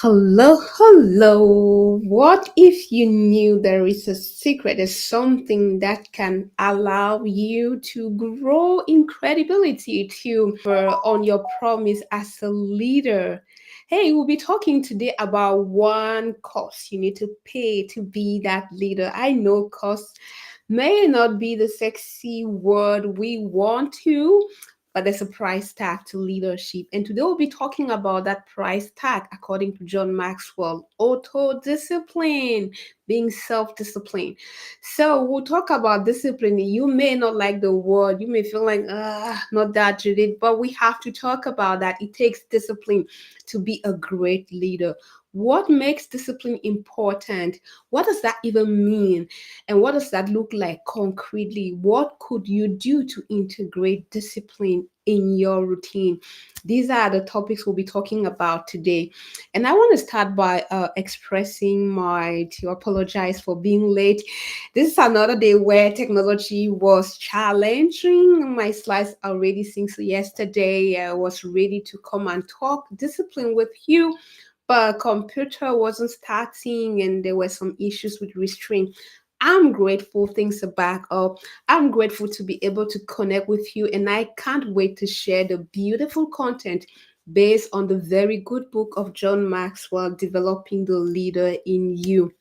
Hello, hello. What if you knew there is a secret, there's something that can allow you to grow in credibility, to on your promise as a leader? Hey, we'll be talking today about one cost you need to pay to be that leader. I know cost may not be the sexy word we want to, but there's a price tag to leadership. And today we'll be talking about that price tag according to John Maxwell: auto discipline, being self disciplined. So we'll talk about discipline. You may not like the word, you may feel like, not that, Judith, but we have to talk about that. It takes discipline to be a great leader. What makes discipline important? What does that even mean? And what does that look like concretely? What could you do to integrate discipline in your routine? These are the topics we'll be talking about today. And I want to start by expressing to apologize for being late. This is another day where technology was challenging. My slides are ready since yesterday. I was ready to come and talk discipline with you, but computer wasn't starting and there were some issues with restraint. I'm grateful things are back up. I'm grateful to be able to connect with you, and I can't wait to share the beautiful content based on the very good book of John Maxwell, Developing the Leader in You.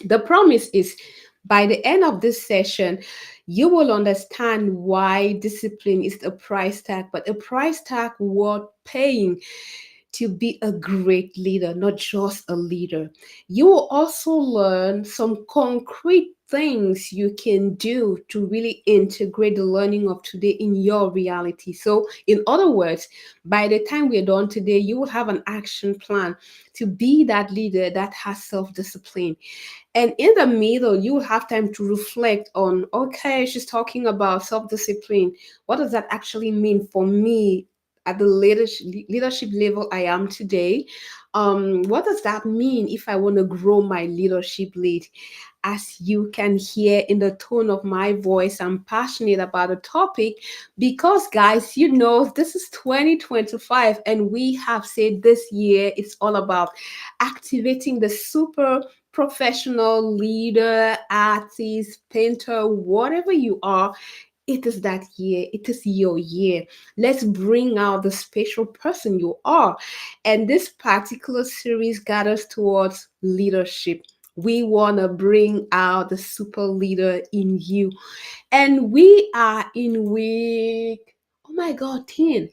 The promise is by the end of this session, you will understand why discipline is a price tag, but a price tag worth paying to be a great leader, not just a leader. You will also learn some concrete things you can do to really integrate the learning of today in your reality. So, in other words, by the time we're done today, you will have an action plan to be that leader that has self discipline. And in the middle, you will have time to reflect on, okay, she's talking about self discipline. What does that actually mean for me at the leadership level I am today? What does that mean if I want to grow my leadership lead? As you can hear in the tone of my voice, I'm passionate about the topic because, guys, this is 2025, and we have said this year it's all about activating the super professional leader, artist, painter, whatever you are. It is that year. It is your year. Let's bring out the special person you are. And this particular series gathers towards leadership. We want to bring out the super leader in you. And we are in week, oh my God, 10.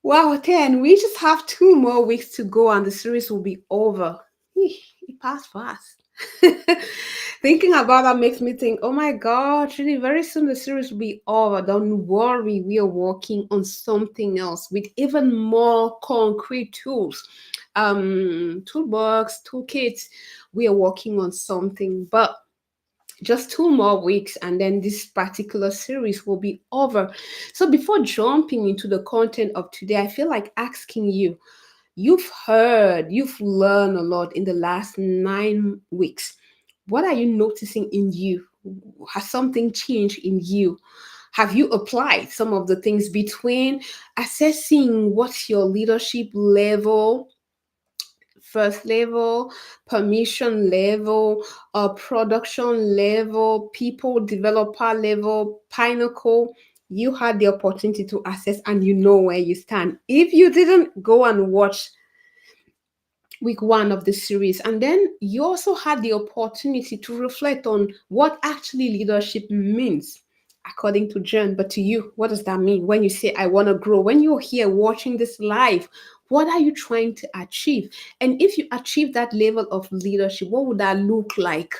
Wow, 10. We just have 2 more weeks to go and the series will be over. It passed fast. Thinking about that makes me think, oh my God, really, very soon the series will be over. Don't worry, we are working on something else with even more concrete tools. Toolbox, toolkits. We are working on something, but just 2 more weeks and then this particular series will be over. So before jumping into the content of today, I feel like asking you, you've learned a lot in the last 9 weeks. What are you noticing in you? Has something changed in you? Have you applied some of the things between assessing what's your leadership level, first level, permission level, production level, people developer level, pinnacle? You had the opportunity to assess and you know where you stand. If you didn't, go and watch week 1 of the series. And then you also had the opportunity to reflect on what actually leadership means according to John. But to you, what does that mean when you say, I want to grow? When you're here watching this live, what are you trying to achieve? And if you achieve that level of leadership, what would that look like?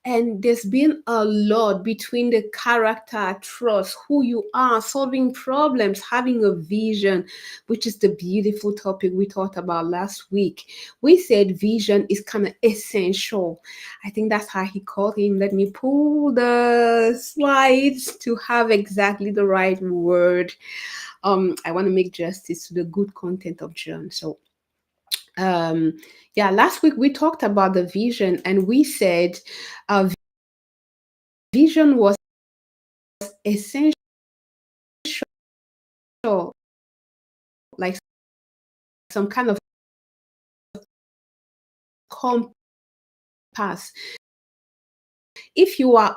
And there's been a lot between the character, trust, who you are, solving problems, having a vision, which is the beautiful topic we talked about last week. We said vision is kind of essential. I think that's how he called him. Let me pull the slides to have exactly the right word. I want to make justice to the good content of John. So um yeah, last week we talked about the vision and we said vision was essential, like some kind of compass. If you are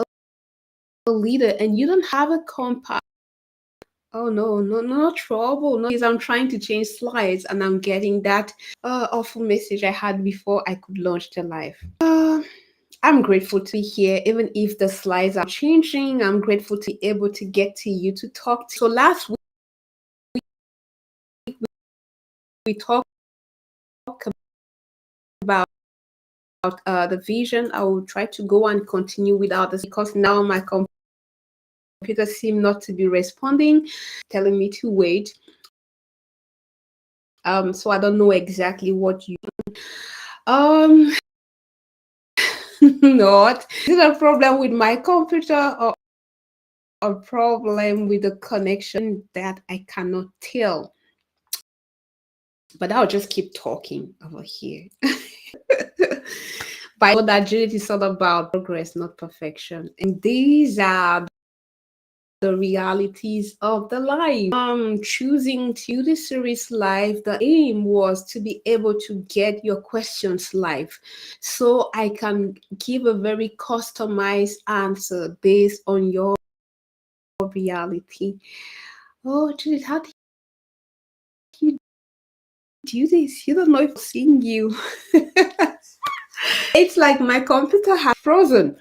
a leader and you don't have a compass, oh no, no, no trouble. No, I'm trying to change slides and I'm getting that awful message I had before I could launch the live. I'm grateful to be here, even if the slides are changing. I'm grateful to be able to get to you to talk to. So last week we talked about the vision. I will try to go and continue without this because now my computer seems not to be responding, telling me to wait. So I don't know exactly what you not. Is it a problem with my computer or a problem with the connection that I cannot tell? But I'll just keep talking over here. By what agility is all about progress, not perfection. And these are the realities of the life. Choosing to do this series live, the aim was to be able to get your questions live so I can give a very customized answer based on your reality. Oh, Judith, how do you do this? You don't know if I'm seeing you. It's like my computer has frozen.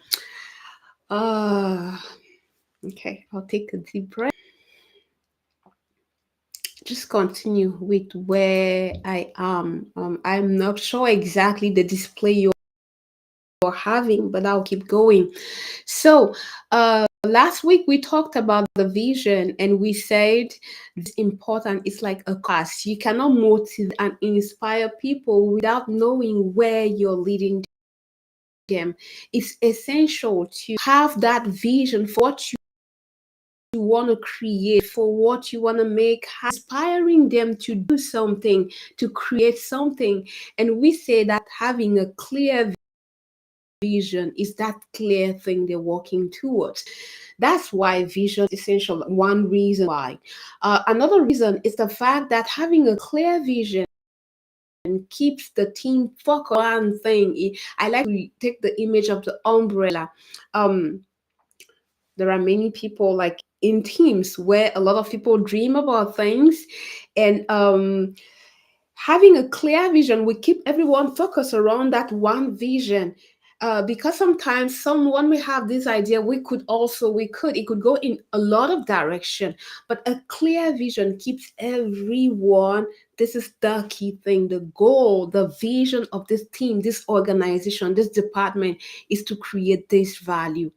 Okay, I'll take a deep breath. Just continue with where I am. I'm not sure exactly the display you're having, but I'll keep going. So, last week we talked about the vision and we said it's important. It's like a class. You cannot motivate and inspire people without knowing where you're leading them. It's essential to have that vision for what you want to create, for what you want to make, inspiring them to do something, to create something. And we say that having a clear vision is that clear thing they're working towards. That's why vision is essential. One reason why. Another reason is the fact that having a clear vision keeps the team focused on one thing. I like to take the image of the umbrella. There are many people like in teams where a lot of people dream about things, and having a clear vision will keep everyone focused around that one vision. Because sometimes someone may have this idea, it could go in a lot of direction, but a clear vision keeps everyone. This is the key thing. The goal, the vision of this team, this organization, this department is to create this value.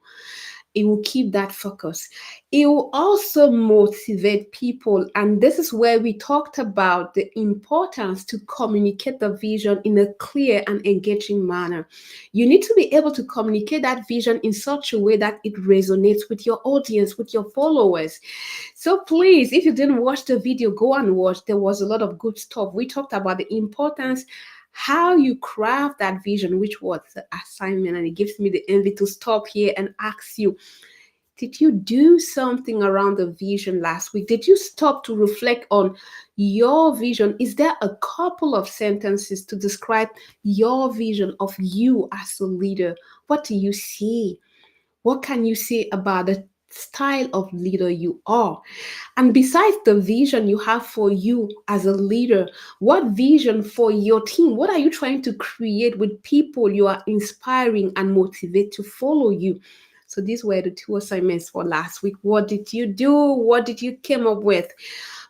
It will keep that focus. It will also motivate people. And this is where we talked about the importance to communicate the vision in a clear and engaging manner. You need to be able to communicate that vision in such a way that it resonates with your audience, with your followers. So please, if you didn't watch the video, go and watch. There was a lot of good stuff. We talked about the importance, how you craft that vision, which was the assignment, and it gives me the envy to stop here and ask you, did you do something around the vision last week? Did you stop to reflect on your vision? Is there a couple of sentences to describe your vision of you as a leader? What do you see? What can you say about the style of leader you are? And besides the vision you have for you as a leader, what vision for your team? What are you trying to create with people you are inspiring and motivate to follow you? So these were the two assignments for last week. What did you do? What did you come up with?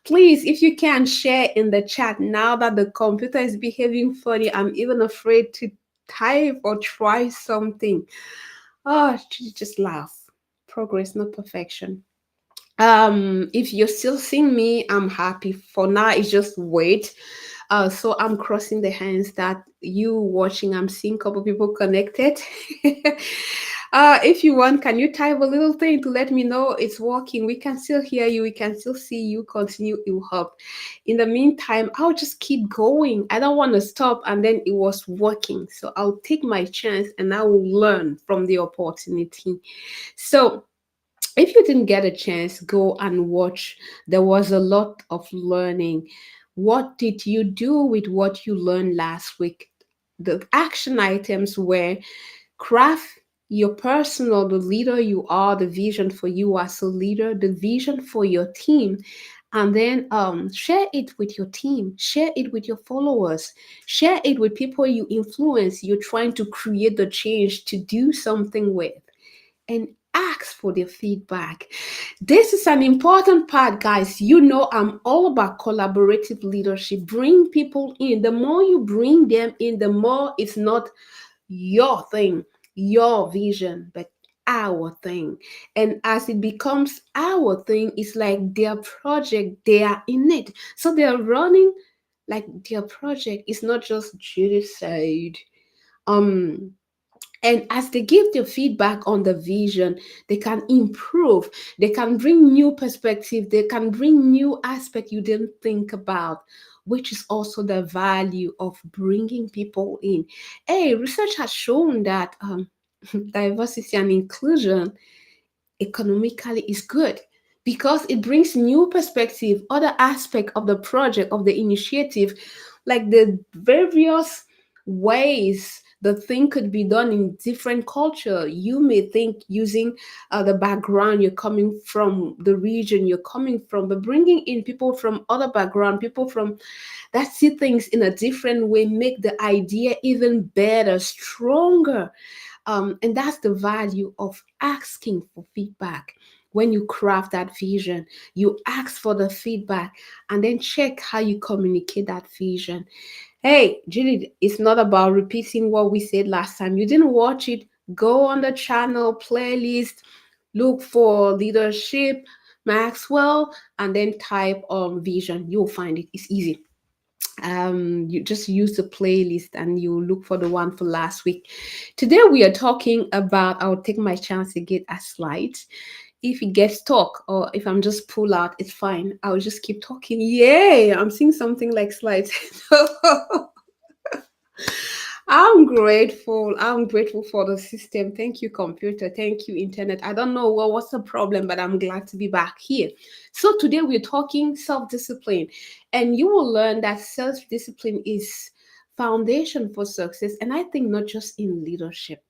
Please, if you can, share in the chat. Now that the computer is behaving funny, I'm even afraid to type or try something. Oh, just laugh. Progress, not perfection. If you're still seeing me, I'm happy. For now, it's just wait. So I'm crossing the hands that you watching. I'm seeing a couple people connected. If you want, can you type a little thing to let me know it's working? We can still hear you. We can still see you. Continue. It will help. In the meantime, I'll just keep going. I don't want to stop. And then it was working. So I'll take my chance and I will learn from the opportunity. So if you didn't get a chance, go and watch. There was a lot of learning. What did you do with what you learned last week? the action items were craft your personal, the leader you are, the vision for you as a leader, the vision for your team, and then share it with your team, share it with your followers, share it with people you influence, you're trying to create the change to do something with, and ask for their feedback. This is an important part, guys. You know, I'm all about collaborative leadership. Bring people in. The more you bring them in, the more it's not your thing, your vision, but our thing. And as it becomes our thing, it's like their project, they are in it. So they're running like their project. It's not just Judy said. Um, and as they give their feedback on the vision, they can improve, they can bring new perspective, they can bring new aspect you didn't think about, which is also the value of bringing people in. Hey, research has shown that diversity and inclusion economically is good because it brings new perspective, other aspect of the project, of the initiative, like the various ways the thing could be done in different culture. You may think using the background you're coming from, the region you're coming from, but bringing in people from other background, people from that see things in a different way, make the idea even better, stronger. And that's the value of asking for feedback. When you craft that vision, you ask for the feedback and then check how you communicate that vision. Hey, Julie, it's not about repeating what we said last time. You didn't watch it. Go on the channel playlist, look for leadership, Maxwell, and then type on vision. You'll find it. It's easy. You just use the playlist and you look for the one for last week. Today we are talking about, I'll take my chance to get a slide. If it gets stuck or if I'm just pull out, it's fine. I'll just keep talking. Yay, I'm seeing something like slides. I'm grateful. I'm grateful for the system. Thank you, computer. Thank you, internet. I don't know what's the problem, but I'm glad to be back here. So today we're talking self-discipline, and you will learn that self-discipline is foundation for success. And I think not just in leadership,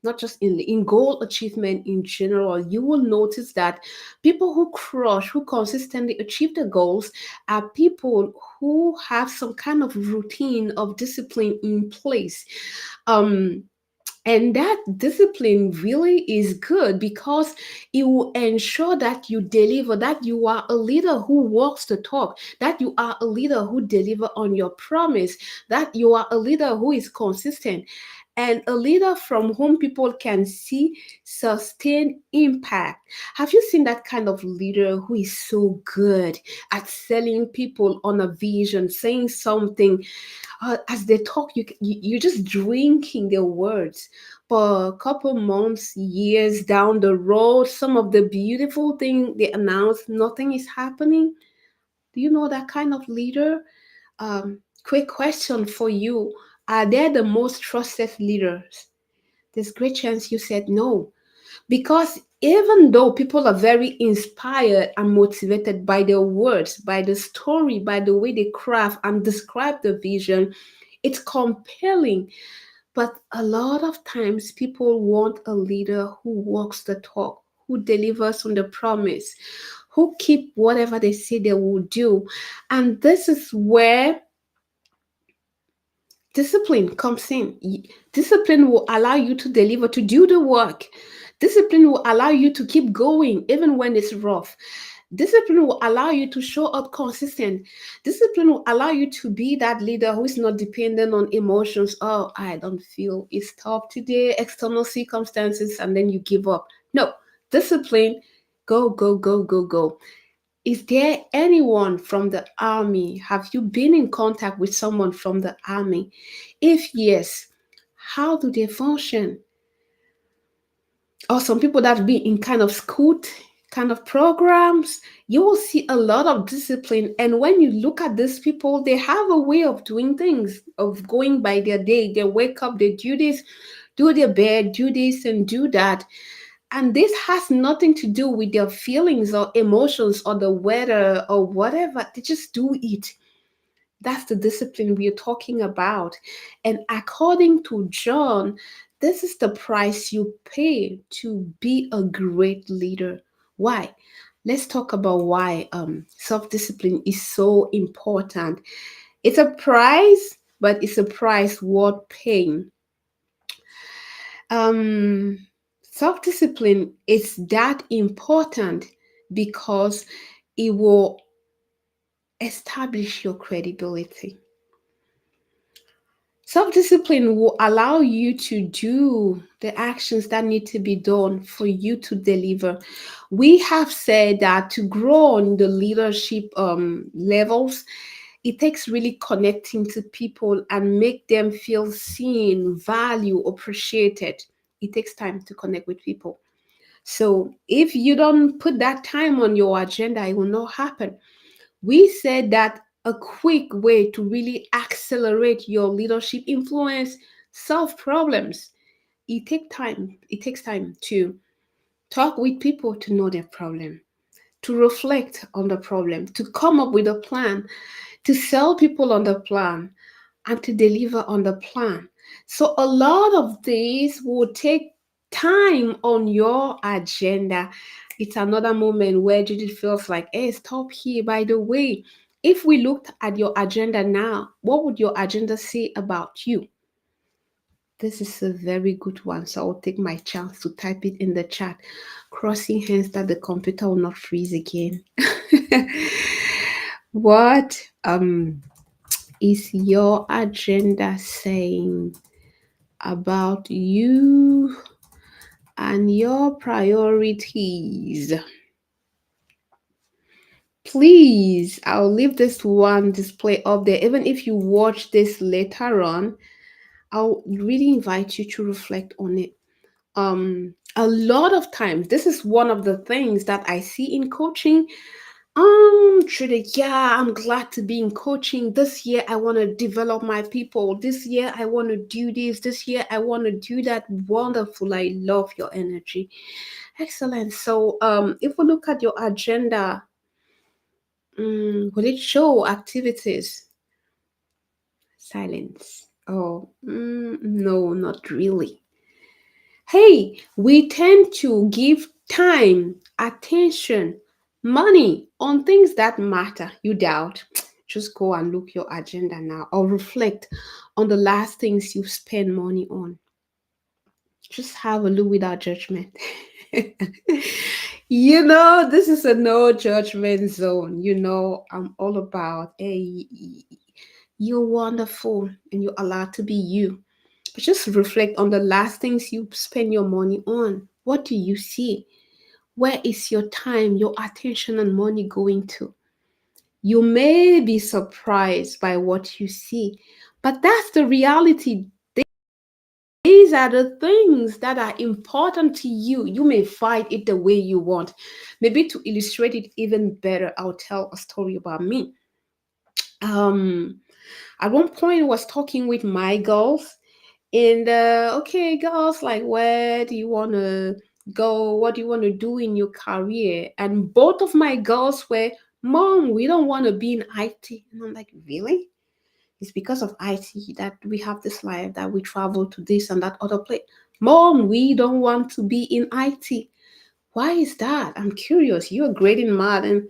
not just in goal achievement in general. You will notice that people who crush, who consistently achieve the goals, are people who have some kind of routine of discipline in place. Um, and that discipline really is good because it will ensure that you deliver, that you are a leader who walks the talk, that you are a leader who deliver on your promise, that you are a leader who is consistent, and a leader from whom people can see sustained impact. Have you seen that kind of leader who is so good at selling people on a vision, saying something as they talk, you're just drinking their words. For a couple months, years down the road, some of the beautiful thing they announce, nothing is happening. Do you know that kind of leader? Quick question for you: are they the most trusted leaders? There's great chance you said no, because even though people are very inspired and motivated by their words, by the story, by the way they craft and describe the vision, it's compelling. But a lot of times people want a leader who walks the talk, who delivers on the promise, who keep whatever they say they will do. And this is where discipline comes in. Discipline will allow you to deliver, to do the work. Discipline will allow you to keep going even when it's rough. Discipline will allow you to show up consistent. Discipline will allow you to be that leader who is not dependent on emotions. Oh, I don't feel it's tough today, external circumstances, and then you give up. No, discipline, go, go, go, go, go. Is there anyone from the army? Have you been in contact with someone from the army? If yes, how do they function? Or some people that be in kind of scout kind of programs, you will see a lot of discipline. And when you look at these people, they have a way of doing things, of going by their day. They wake up, they do this, do their bed, do this and do that. And this has nothing to do with their feelings or emotions or the weather or whatever. They just do it. That's the discipline we are talking about. And according to John, this is the price you pay to be a great leader. Why? Let's talk about why self-discipline is so important. It's a price, but it's a price worth paying. Um, Self-discipline is that important because it will establish your credibility. Self discipline will allow you to do the actions that need to be done for you to deliver. We have said that to grow on the leadership levels, it takes really connecting to people and make them feel seen, valued, appreciated. It takes time to connect with people. So if you don't put that time on your agenda, it will not happen. We said that a quick way to really accelerate your leadership influence, solve problems. It takes time to talk with people to know their problem, to reflect on the problem, to come up with a plan, to sell people on the plan, and to deliver on the plan. So a lot of these will take time on your agenda. It's another moment where Judith feels like, hey, stop here. By the way, if we looked at your agenda now, what would your agenda say about you? This is a very good one. So I'll take my chance to type it in the chat, crossing hands that the computer will not freeze again. What is your agenda saying about you and your priorities? Please, I'll leave this one display up there. Even if you watch this later on, I'll really invite you to reflect on it. A lot of times, this is one of the things that I see in coaching. Trudy, yeah, I'm glad to be in coaching. This year, I want to develop my people. This year, I want to do this. This year, I want to do that. Wonderful. I love your energy. Excellent. So, if we look at your agenda, will it show activities? Silence. Oh, no, not really. Hey, we tend to give time, attention, money on things that matter. You doubt? Just go and look your agenda now or reflect on the last things you spend money on. Just have a look without judgment. This is a no judgment zone. I'm all about, hey, you're wonderful and you're allowed to be you. But just reflect on the last things you spend your money on. What do you see? Where is your time, your attention, and money going to? You may be surprised by what you see, but that's the reality. These are the things that are important to you. You may find it the way you want. Maybe to illustrate it even better, I'll tell a story about me. Um, at one point, I was talking with my girls. And okay, girls, like, where do you want to go? What do you want to do in your career? And both of my girls were, Mom, we don't want to be in IT. And I'm like, really? It's because of IT that we have this life, that we travel to this and that other place. Mom, we don't want to be in IT. Why is that? I'm curious. You're great in math. And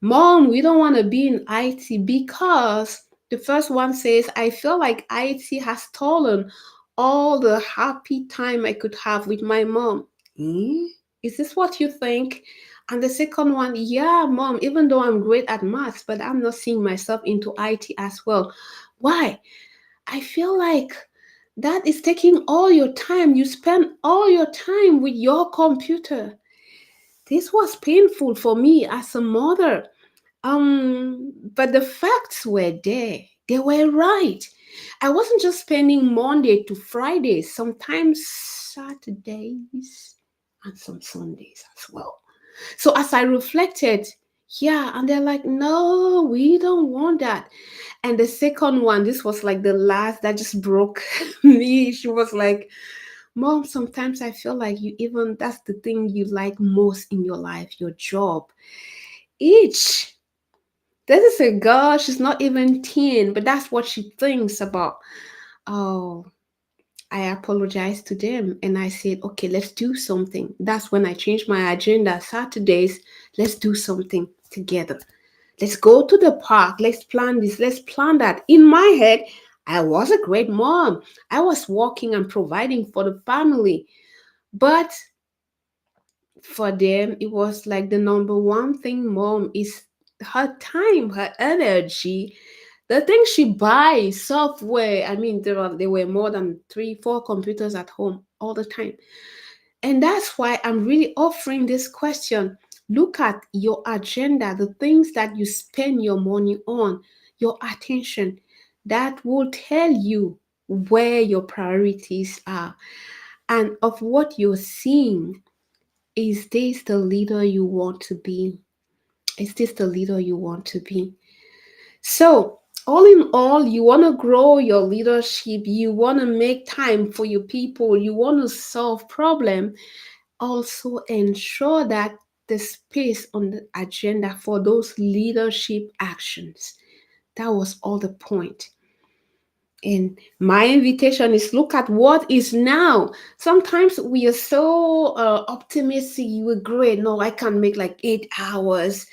Mom, we don't want to be in IT because the first one says, I feel like IT has stolen all the happy time I could have with my mom. Is this what you think? And the second one, yeah, Mom, even though I'm great at maths, but I'm not seeing myself into IT as well. Why? I feel like that is taking all your time. You spend all your time with your computer. This was painful for me as a mother. But the facts were there. They were right. I wasn't just spending Monday to Friday, sometimes Saturdays and some Sundays as well. So as I reflected, yeah, and they're like, no, we don't want that. And the second one, this was like the last that just broke me. She was like, Mom, sometimes I feel like that's the thing you like most in your life, your job. Each This is a girl, she's not even 10, but that's what she thinks about. Oh, I apologized to them and I said, okay, let's do something. That's when I changed my agenda. Saturdays, let's do something together. Let's go to the park. Let's plan this. Let's plan that. In my head, I was a great mom. I was working and providing for the family. But for them, it was like the number one thing mom is her time, her energy, the things she buys, software. I mean, there were more than three, four computers at home all the time. And that's why I'm really offering this question. Look at your agenda, the things that you spend your money on, your attention. That will tell you where your priorities are and of what you're seeing. Is this the leader you want to be? Is this the leader you want to be? So, all in all, you want to grow your leadership, you want to make time for your people, you want to solve problem. Also ensure that the space on the agenda for those leadership actions. That was all the point. And my invitation is look at what is now. Sometimes we are so optimistic, we're great. No, I can make like 8 hours.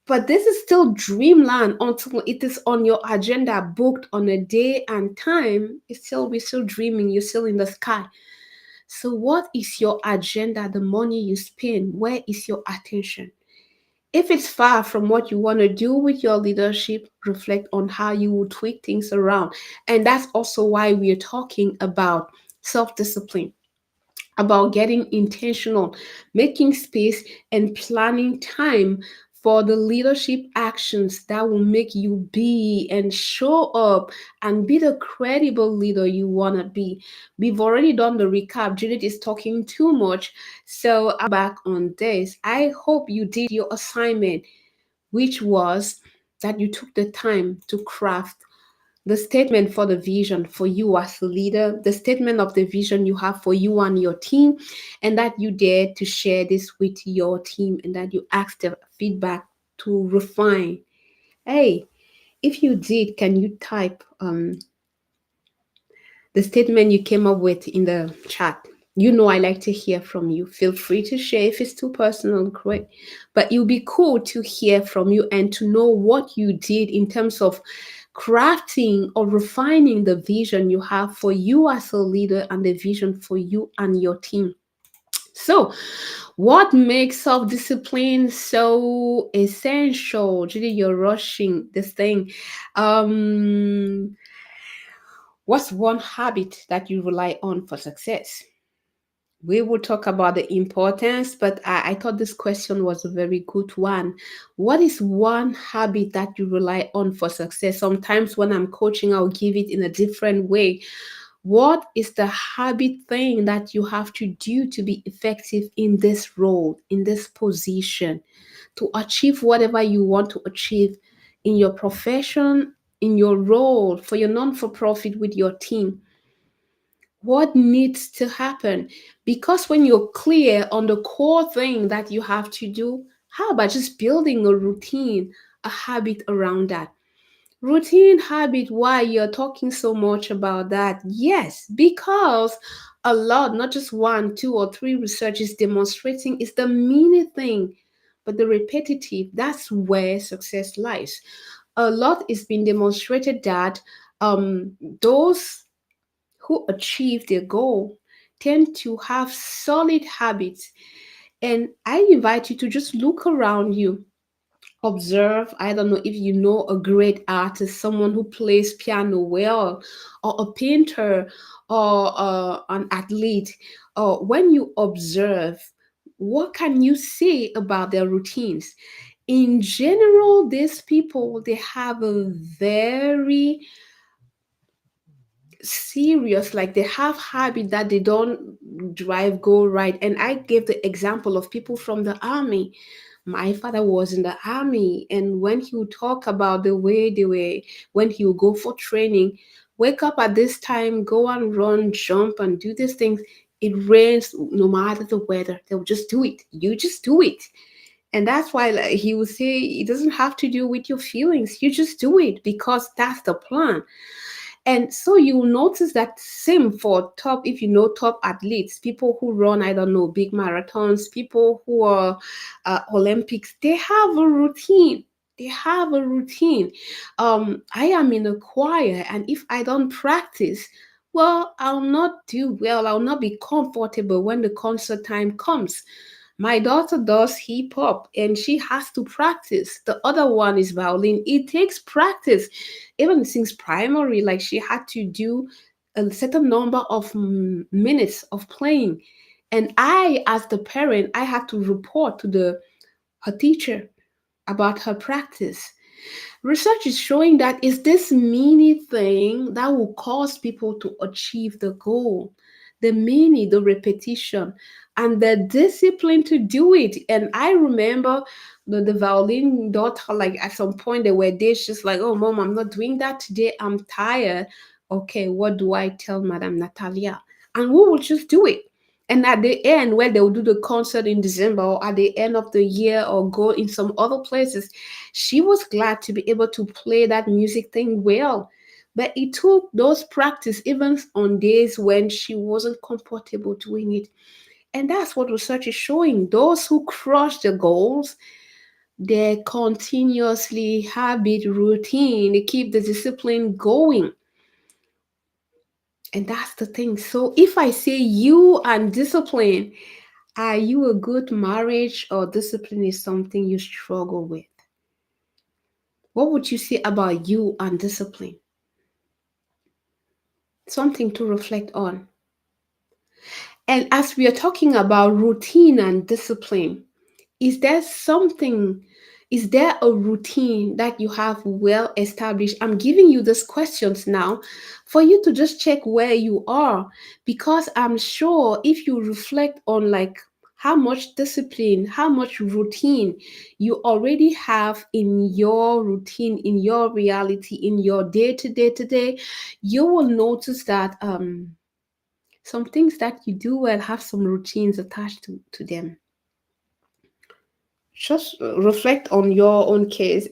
But this is still dreamland until it is on your agenda, booked on a day and time. We're still dreaming. You're still in the sky. So, what is your agenda? The money you spend, where is your attention? If it's far from what you want to do with your leadership, reflect on how you will tweak things around. And that's also why we are talking about self discipline, about getting intentional, making space, and planning time for the leadership actions that will make you be and show up and be the credible leader you want to be. We've already done the recap. Judith is talking too much. So I'm back on this. I hope you did your assignment, which was that you took the time to craft the statement for the vision for you as a leader, the statement of the vision you have for you and your team, and that you dare to share this with your team and that you ask the feedback to refine. Hey, if you did, can you type the statement you came up with in the chat? You know, I like to hear from you. Feel free to share if it's too personal, great. But it would be cool to hear from you and to know what you did in terms of crafting or refining the vision you have for you as a leader and the vision for you and your team. So, what makes self discipline so essential? Judy, you're rushing this thing. Um, what's one habit that you rely on for success? We will talk about the importance, but I thought this question was a very good one. What is one habit that you rely on for success? Sometimes when I'm coaching, I'll give it in a different way. What is the habit thing that you have to do to be effective in this role, in this position, to achieve whatever you want to achieve in your profession, in your role, for your non for profit with your team? What needs to happen? Because when you're clear on the core thing that you have to do, how about just building a routine, a habit around that? Routine habit, why you're talking so much about that? Yes, because a lot, not just one, two, or three research is demonstrating is the mini thing, but the repetitive, that's where success lies. A lot is being demonstrated that those who achieve their goal tend to have solid habits. And I invite you to just look around you, observe. I don't know if you know a great artist, someone who plays piano well, or a painter, or an athlete. Or when you observe, what can you say about their routines? In general, these people they have a very serious, like they have habit that they don't drive go right. And I gave the example of people from the army. My father was in the army, and when he would talk about the way they were, when he would go for training, wake up at this time, go and run, jump and do these things. It rains, no matter the weather, they'll just do it. You just do it. And that's why, like, he will say it doesn't have to do with your feelings. You just do it because that's the plan. And so you will notice that same for top, if you know top athletes, people who run, I don't know, big marathons, people who are Olympics, they have a routine. They have a routine. I am in a choir, and if I don't practice, well, I'll not do well. I'll not be comfortable when the concert time comes. My daughter does hip hop and she has to practice. The other one is violin. It takes practice. Even since primary, like she had to do a certain number of minutes of playing. And I, as the parent, I had to report to the her teacher about her practice. Research is showing that it's this mini thing that will cause people to achieve the goal. The mini, the repetition, and the discipline to do it. And I remember the violin daughter, like at some point there were days just like, oh mom, I'm not doing that today. I'm tired. Okay, what do I tell Madame Natalia? And we will just do it. And at the end, where they will do the concert in December or at the end of the year or go in some other places, she was glad to be able to play that music thing well. But it took those practice even on days when she wasn't comfortable doing it. And that's what research is showing. Those who crush the goals, they continuously habit routine, they keep the discipline going. And that's the thing. So if I say you and discipline, are you a good marriage or discipline is something you struggle with? What would you say about you and discipline? Something to reflect on. And as we are talking about routine and discipline, is there something, is there a routine that you have well established? I'm giving you these questions now for you to just check where you are, because I'm sure if you reflect on like how much discipline, how much routine you already have in your routine, in your reality, in your day to day to day, you will notice that some things that you do well have some routines attached to them. Just reflect on your own case.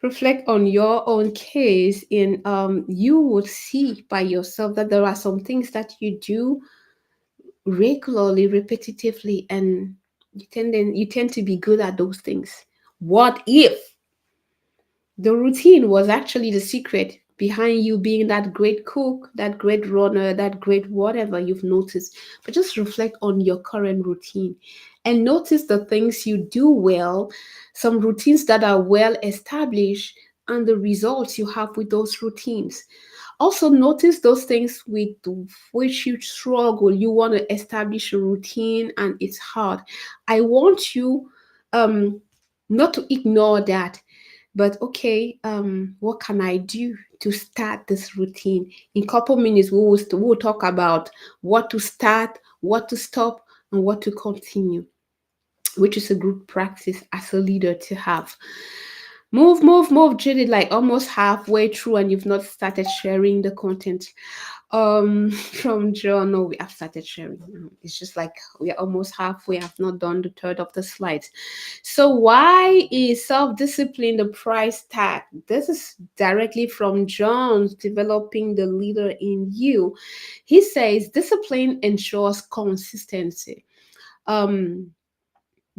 Reflect on your own case, and you would see by yourself that there are some things that you do regularly, repetitively, and you tend to be good at those things. What if the routine was actually the secret behind you being that great cook, that great runner, that great whatever you've noticed? But just reflect on your current routine and notice the things you do well, some routines that are well established, and the results you have with those routines. Also, notice those things with which you struggle. You want to establish a routine and it's hard. I want you um, not to ignore that, but okay, what can I do to start this routine? In couple minutes, we'll talk about what to start, what to stop, and what to continue, which is a good practice as a leader to have. Move, move, move, Judy, like almost halfway through, and you've not started sharing the content. From John, no, we have started sharing. It's just like we're almost halfway. I've not done the third of the slides. So why is self-discipline the price tag? This is directly from John's Developing the Leader in You. He says discipline ensures consistency. Um,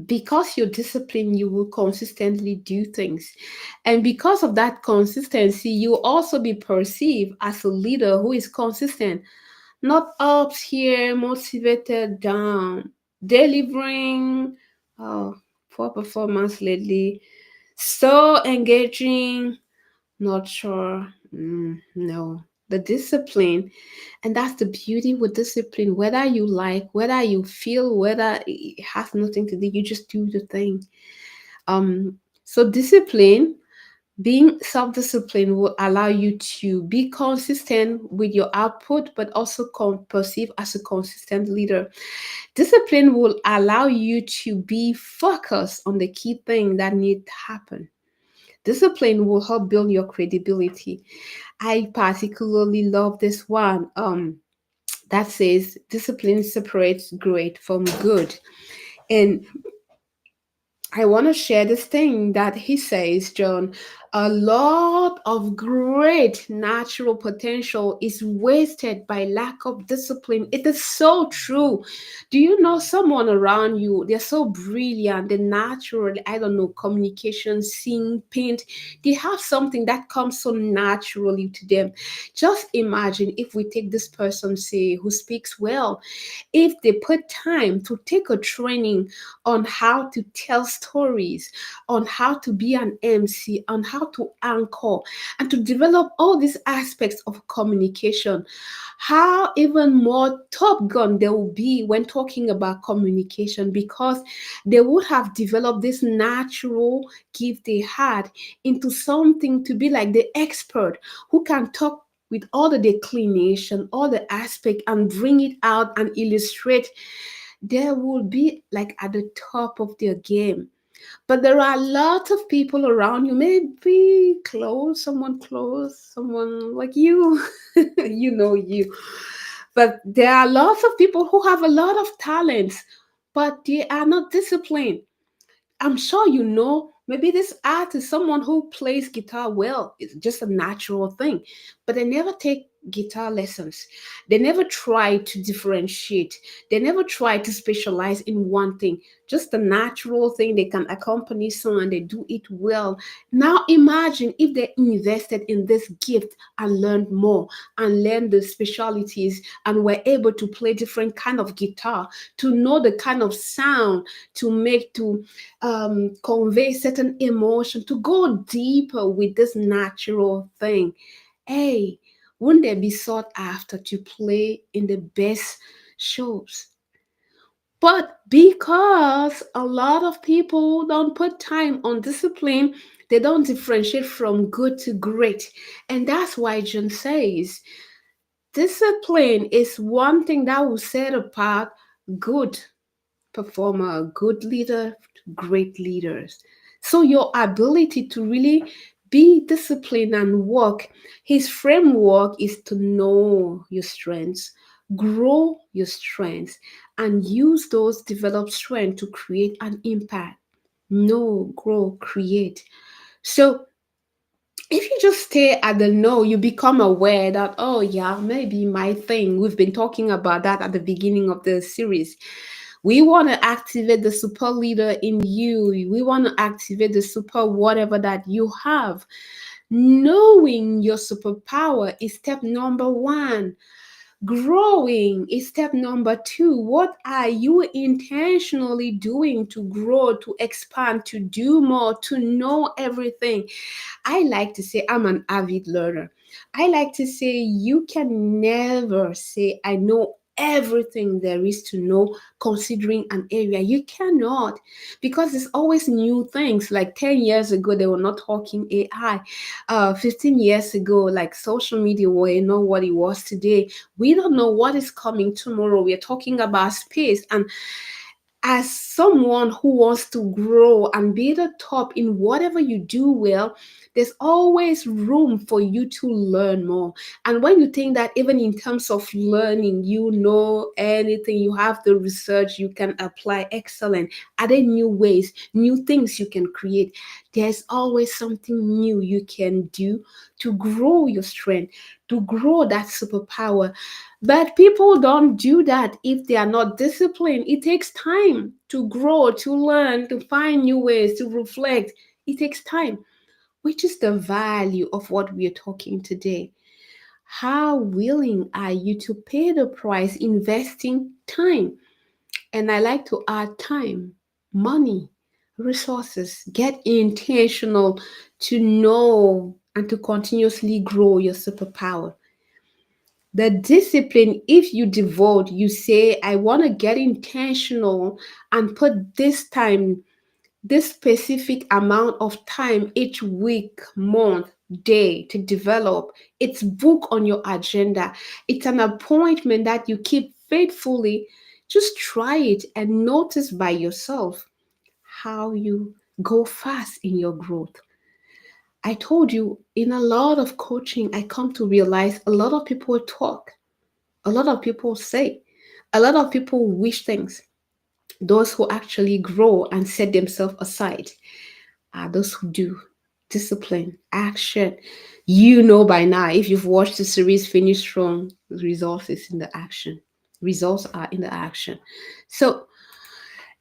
because you're disciplined, you will consistently do things. And because of that consistency, you'll also be perceived as a leader who is consistent, not ups here, motivated down, delivering. Oh, poor performance lately. So engaging, not sure. No. The discipline, and that's the beauty with discipline. Whether you like, whether you feel, whether it has nothing to do, you just do the thing. So discipline, being self-disciplined will allow you to be consistent with your output, but also perceive as a consistent leader. Discipline will allow you to be focused on the key thing that need to happen. Discipline will help build your credibility. I particularly love this one. That says discipline separates great from good. And I want to share this thing that he says, John. A lot of great natural potential is wasted by lack of discipline. It is so true. Do you know someone around you? They're so brilliant. They naturally, I don't know, communication, sing, paint. They have something that comes so naturally to them. Just imagine if we take this person, say, who speaks well, if they put time to take a training on how to tell stories, on how to be an MC, on how to anchor, and to develop all these aspects of communication. How even more top gun they will be when talking about communication, because they would have developed this natural gift they had into something to be like the expert who can talk with all the declination, all the aspect, and bring it out and illustrate. They will be like at the top of their game. But there are a lot of people around you, maybe close, someone like you, you know you. But there are lots of people who have a lot of talents, but they are not disciplined. I'm sure you know, maybe this artist, someone who plays guitar well, it's just a natural thing, but they never take guitar lessons. They never try to differentiate. They never try to specialize in one thing. Just a natural thing. They can accompany someone, they do it well. Now imagine if they invested in this gift and learned more and learned the specialties and were able to play different kind of guitar, to know the kind of sound to make, to convey certain emotion, to go deeper with this natural thing. Hey, wouldn't they be sought after to play in the best shows? But because a lot of people don't put time on discipline, they don't differentiate from good to great. And that's why John says discipline is one thing that will set apart good performer, good leader, great leaders. So your ability to really be disciplined and work, his framework is to know your strengths, grow your strengths, and use those developed strengths to create an impact. Know, grow, create. So if you just stay at the no, you become aware that, oh, yeah, maybe my thing. We've been talking about that at the beginning of the series. We want to activate the super leader in you. We want to activate the super whatever that you have. Knowing your superpower is step number one. Growing is step number two. What are you intentionally doing to grow, to expand, to do more, to know everything? I like to say I'm an avid learner. I like to say you can never say I know everything there is to know considering an area. You cannot, because there's always new things. Like 10 years ago, they were not talking AI. 15 years ago, like social media were not what it was today. We don't know what is coming tomorrow. We're talking about space, and as someone who wants to grow and be the top in whatever you do well, there's always room for you to learn more. And when you think that even in terms of learning, you know anything, you have the research, you can apply excellent. Are there new ways, new things you can create? There's always something new you can do to grow your strength, to grow that superpower. But people don't do that if they are not disciplined. It takes time to grow, to learn, to find new ways, to reflect. It takes time, which is the value of what we are talking today. How willing are you to pay the price investing time? And I like to add time, money, resources. Get intentional to know and to continuously grow your superpower. The discipline, if you devote, you say, I want to get intentional and put this time, this specific amount of time each week, month, day to develop. It's book on your agenda. It's an appointment that you keep faithfully. Just try it and notice by yourself how you go fast in your growth. I told you in a lot of coaching, I come to realize a lot of people talk, a lot of people say, a lot of people wish things. Those who actually grow and set themselves aside are those who do discipline, action. You know by now, if you've watched the series Finish Strong, the results is in the action. Results are in the action. So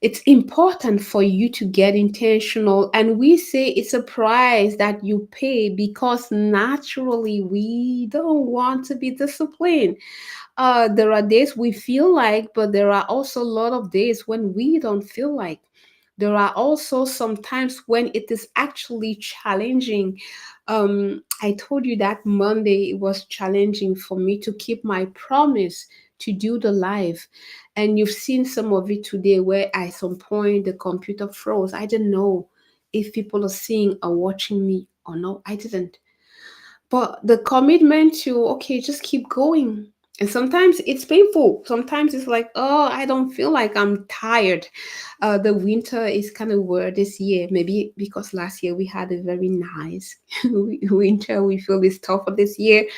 it's important for you to get intentional. And we say it's a price that you pay because naturally we don't want to be disciplined. There are days we feel like, but there are also a lot of days when we don't feel like. There are also some times when it is actually challenging. I told you that Monday it was challenging for me to keep my promise to do the live. And you've seen some of it today where at some point the computer froze. I didn't know if people are seeing or watching me or no. I didn't. But the commitment to, okay, just keep going. And sometimes it's painful. Sometimes it's like, oh, I don't feel like, I'm tired. The winter is kind of weird this year. Maybe because last year we had a very nice winter. We feel it's tougher this year.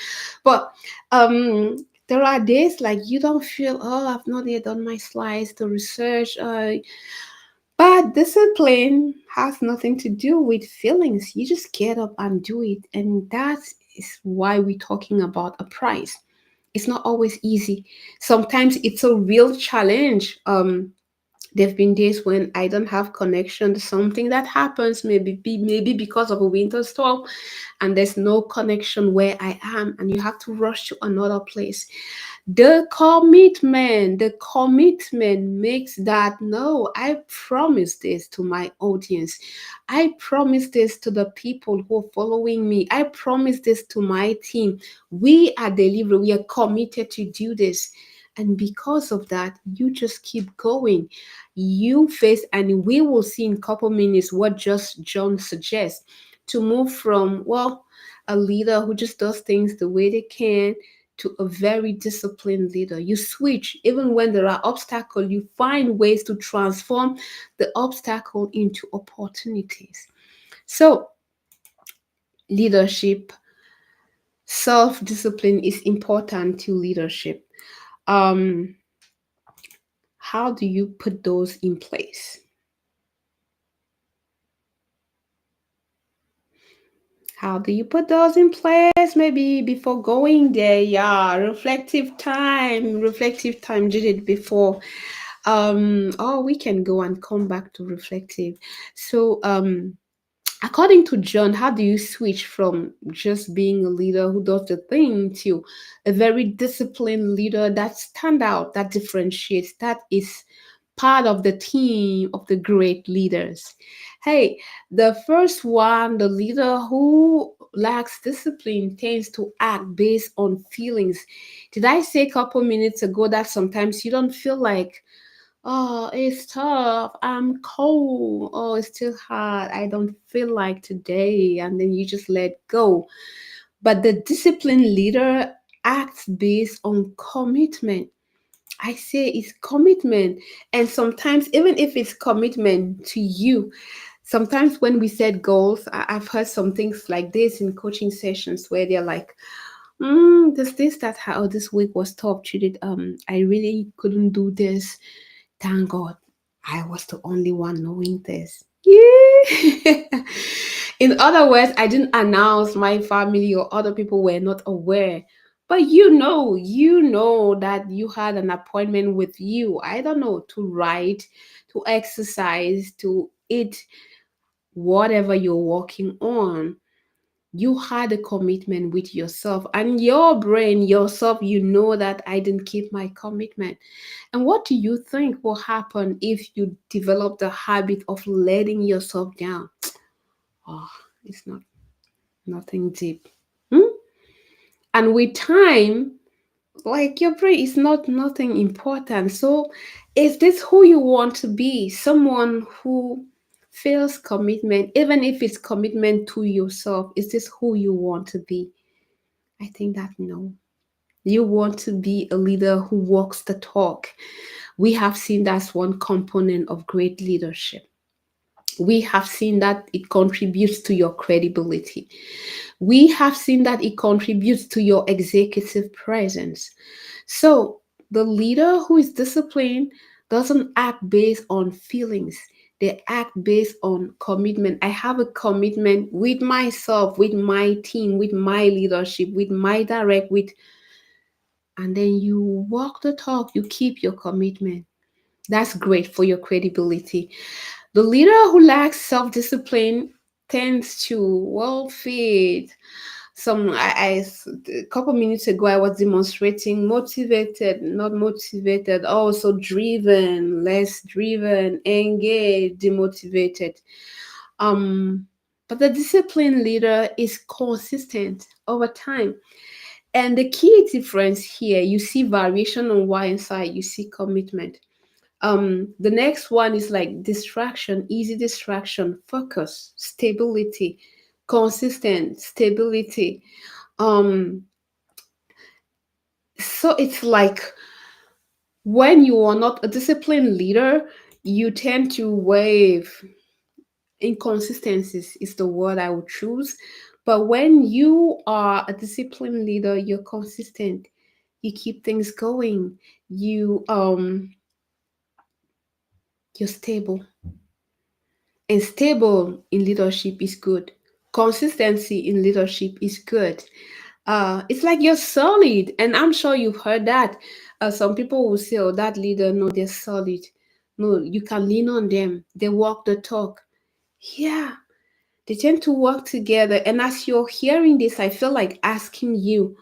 But there are days like you don't feel, oh, I've not yet done my slides, the research. But discipline has nothing to do with feelings. You just get up and do it. And that is why we're talking about a price. It's not always easy. Sometimes it's a real challenge. There have been days when I don't have connection. Something that happens, maybe because of a winter storm, and there's no connection where I am, and you have to rush to another place. The commitment makes that, no, I promise this to my audience. I promise this to the people who are following me. I promise this to my team. We are delivering. We are committed to do this. And because of that, you just keep going. You face, and we will see in a couple minutes what just John suggests to move from, well, a leader who just does things the way they can to a very disciplined leader. You switch. Even when there are obstacles, you find ways to transform the obstacle into opportunities. So, leadership, self discipline is important to leadership. Um, how do you put those in place? How do you put those in place? Maybe before going there, yeah, reflective time did it before. Or we can go and come back to reflective. So according to John, how do you switch from just being a leader who does the thing to a very disciplined leader that stand out, that differentiates, that is part of the team of the great leaders? Hey, the first one, the leader who lacks discipline tends to act based on feelings. Did I say a couple minutes ago that sometimes you don't feel like, oh, it's tough. I'm cold. Oh, it's too hot. I don't feel like today. And then you just let go. But the disciplined leader acts based on commitment. I say it's commitment. And sometimes, even if it's commitment to you, sometimes when we set goals, I've heard some things like this in coaching sessions where they're like, this, that, how this week was tough. Treated, I really couldn't do this. Thank God I was the only one knowing this. Yeah. In other words, I didn't announce, my family or other people were not aware. But you know that you had an appointment with you. I don't know, to write, to exercise, to eat, whatever you're working on. You had a commitment with yourself, and your brain, yourself, you know that I didn't keep my commitment. And what do you think will happen if you develop the habit of letting yourself down? Oh, it's not nothing deep. Hmm? And with time, like, your brain is not nothing important. So, is this who you want to be? Someone who feels commitment, even if it's commitment to yourself. Is this who you want to be? I think that no. You want to be a leader who walks the talk. We have seen that's one component of great leadership. We have seen that it contributes to your credibility. We have seen that it contributes to your executive presence. So, the leader who is disciplined doesn't act based on feelings. They act based on commitment. I have a commitment with myself, with my team, with my leadership, with my direct, with, and then you walk the talk, you keep your commitment. That's great for your credibility. The leader who lacks self discipline tends to, well, fade. A couple minutes ago, I was demonstrating motivated, not motivated, also driven, less driven, engaged, demotivated. Um, but the disciplined leader is consistent over time. And the key difference here, you see variation on one side, you see commitment. The next one is like distraction, easy distraction, focus, stability, consistent stability. um so it's like when you are not a disciplined leader, you tend to wave. Inconsistencies is the word I would choose. But when you are a disciplined leader, you're consistent, you keep things going, you're stable. And stable in leadership is good. Consistency in leadership is good. It's like you're solid, and I'm sure you've heard that. Some people will say, "Oh, that leader, no, they're solid. No, you can lean on them. They walk the talk." Yeah, they tend to work together. And as you're hearing this, I feel like asking you,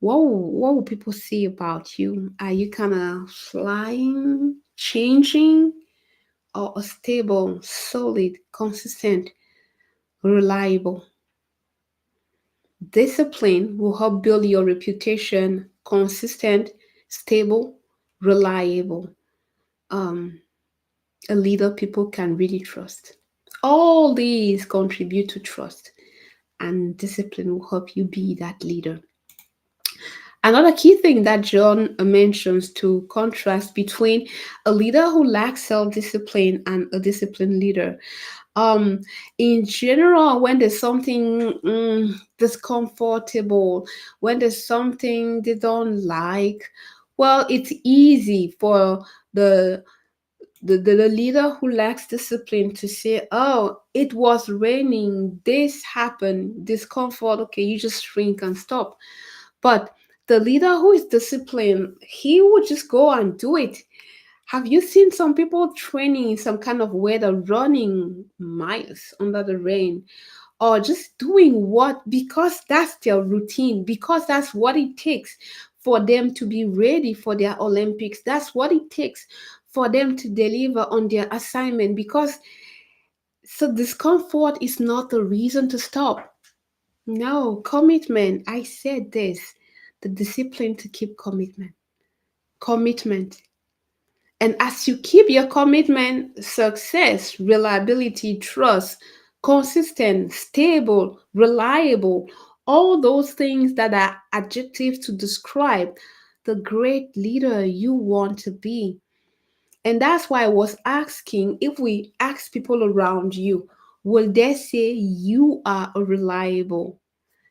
what will people say about you? Are you kind of flying, changing, or a stable, solid, consistent, reliable? Discipline will help build your reputation consistent, stable, reliable, um, a leader people can really trust. All these contribute to trust, and discipline will help you be that leader. Another key thing that John mentions to contrast between a leader who lacks self discipline and a disciplined leader. um in general, when there's something discomfortable, when there's something they don't like, well, it's easy for the the leader who lacks discipline to say, oh, it was raining, this happened, discomfort, okay, you just shrink and stop. But the leader who is disciplined, he would just go and do it. Have you seen some people training in some kind of weather, running miles under the rain, or just doing what? Because that's their routine, because that's what it takes for them to be ready for their Olympics. That's what it takes for them to deliver on their assignment. Because so discomfort is not a reason to stop. No, commitment. I said this, the discipline to keep commitment. Commitment. And as you keep your commitment, success, reliability, trust, consistent, stable, reliable, all those things that are adjectives to describe the great leader you want to be. And that's why I was asking, if we ask people around you, will they say you are a reliable,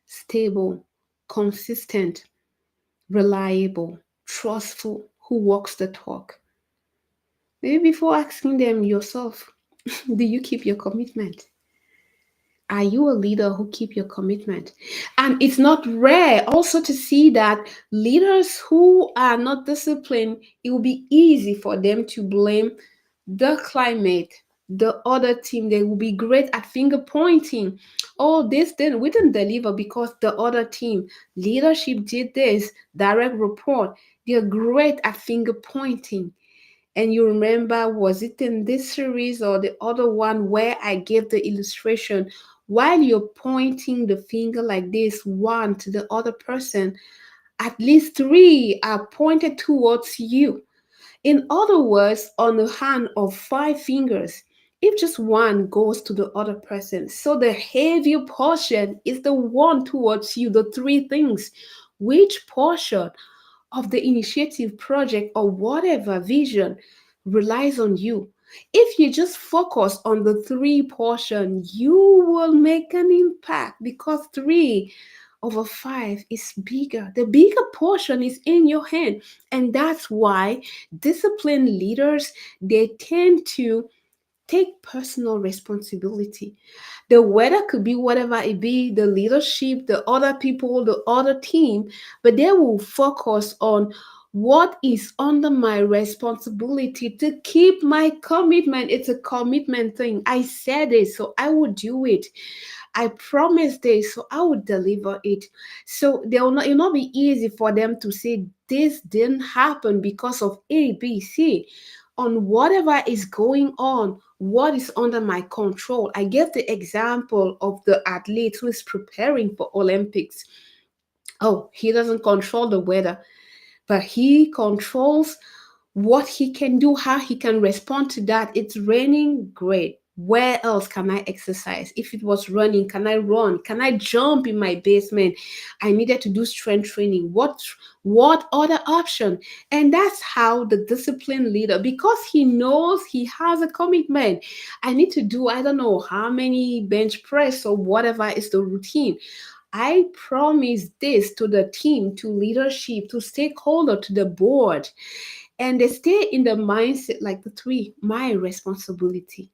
stable, consistent, reliable, trustful, who walks the talk? Maybe before asking them yourself, do you keep your commitment? Are you a leader who keep your commitment? And it's not rare also to see that leaders who are not disciplined, it will be easy for them to blame the climate, the other team. They will be great at finger pointing. Oh, this then we didn't deliver because the other team leadership did this. Direct report. They're great at finger pointing. And you remember, was it in this series or the other one where I gave the illustration? While you're pointing the finger like this, one to the other person, at least three are pointed towards you. In other words, on a hand of five fingers, if just one goes to the other person, so the heavier portion is the one towards you, the three things. Which portion of the initiative, project, or whatever vision relies on you? If you just focus on the three portion, you will make an impact, because three over 5 is bigger. The bigger portion is in your hand. And that's why disciplined leaders, they tend to take personal responsibility. The weather could be whatever it be, the leadership, the other people, the other team, but they will focus on what is under my responsibility to keep my commitment. It's a commitment thing. I said it, so I will do it. I promised this, so I would deliver it. So it'll not be easy for them to say this didn't happen because of A, B, C. On whatever is going on, what is under my control. I gave the example of the athlete who is preparing for Olympics. Oh, he doesn't control the weather, but he controls what he can do, how he can respond to that. It's raining, great. Where else can I exercise? If it was running, can I run? Can I jump in my basement? I needed to do strength training. What other option? And that's how the disciplined leader, because he knows he has a commitment. I need to do, I don't know how many bench press or whatever is the routine. I promise this to the team, to leadership, to stakeholder, to the board, and they stay in the mindset like the three, my responsibility.